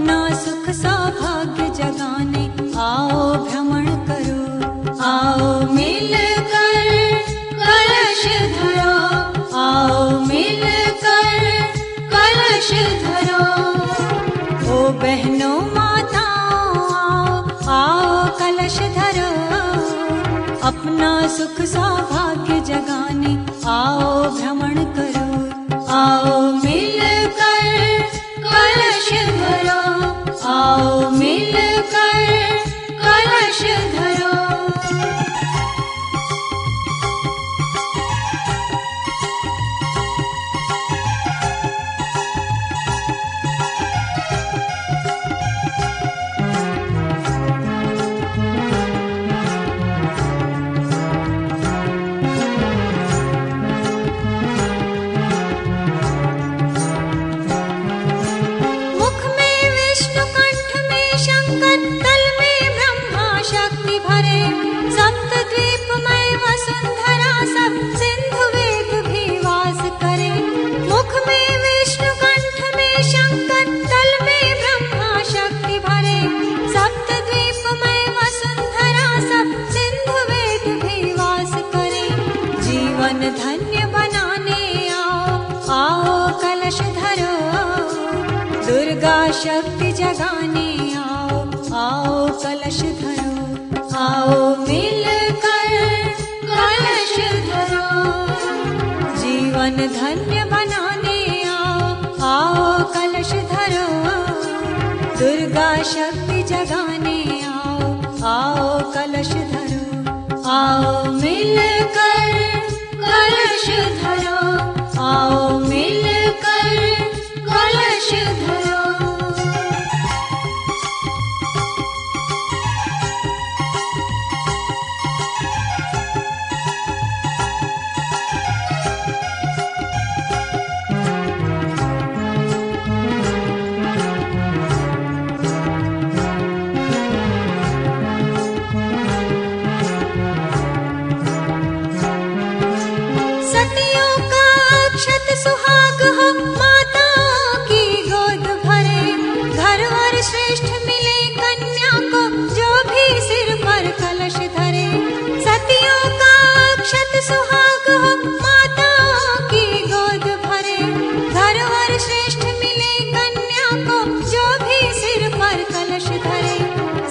अपना सुख सौभाग्य जगाने आओ भ्रमण करो, आओ मिलकर कलश धरो, आओ मिलकर कलश धरो। ओ बहनों माताओं आओ, आओ कलश धरो, अपना सुख सौभाग्य जगाने आओ भ्रमण करो, आओ मिलकर कलश धरो, आओ मिलकर कलश धरो। धन्य बनाने आओ, आओ कलश धरो, दुर्गा शक्ति जगाने आओ, आओ कलश धरो, आओ मिलकर कलश धरो। जीवन धन्य बनाने आओ, आओ कलश धरो, दुर्गा शक्ति जगाने आओ, आओ कलश धरो, आओ मिलकर कलश धरो, आओ मिलकर कलश धरो। सुहाग हो माताओं की गोद भरे, घर वर श्रेष्ठ मिले कन्या को जो भी सिर पर कलश धरे। सतियों का अक्षत सुहाग हो माताओं की गोद भरे, घर वर श्रेष्ठ मिले कन्या को जो भी सिर पर कलश धरे।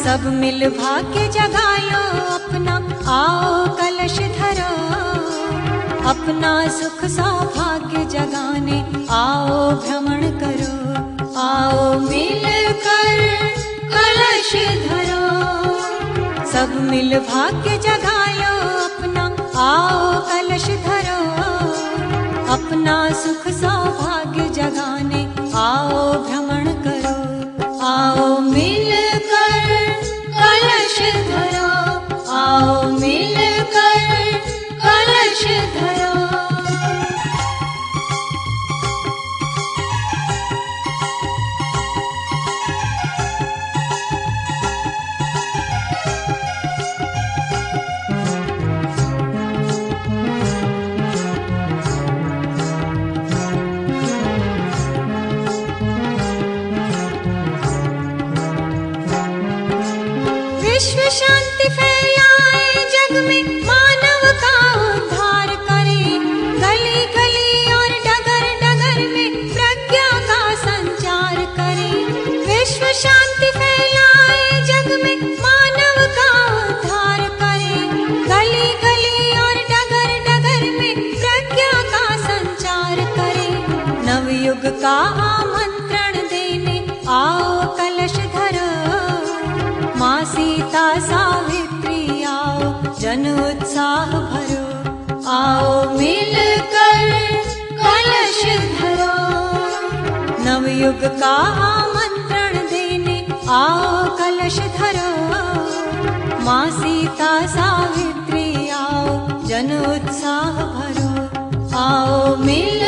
सब मिल भाग्य जगा लो अपना, आओ कलश धरो, अपना सुख सौभाग्य जगाने आओ भ्रमण करो, आओ मिलकर कलश धरो। सब मिल भाग्य जगा लो अपना, आओ कलश धरो, अपना सुख सौभाग्य जगाने आओ भ्रमण करो, आओ मिलकर कलश धरो, आओ मिलकर कलश धरो। विश्व शांति फैलाए जग में, मानव का उद्धार करे, गली गली और डगर डगर में प्रज्ञा का संचार करे। विश्व शांति फैलाए जग में, मानव का उद्धार करे, गली गली और डगर डगर में प्रज्ञा का संचार करे। नवयुग का आमंत्रण देने आओ कलश धरो, माँ सीता सावित्री आओ जन उत्साह भरो, आओ मिलकर कलश धरो। नवयुग का आमंत्रण देने आओ कलश धरो, माँ सीता सावित्री आओ जन उत्साह भरो, आओ मिल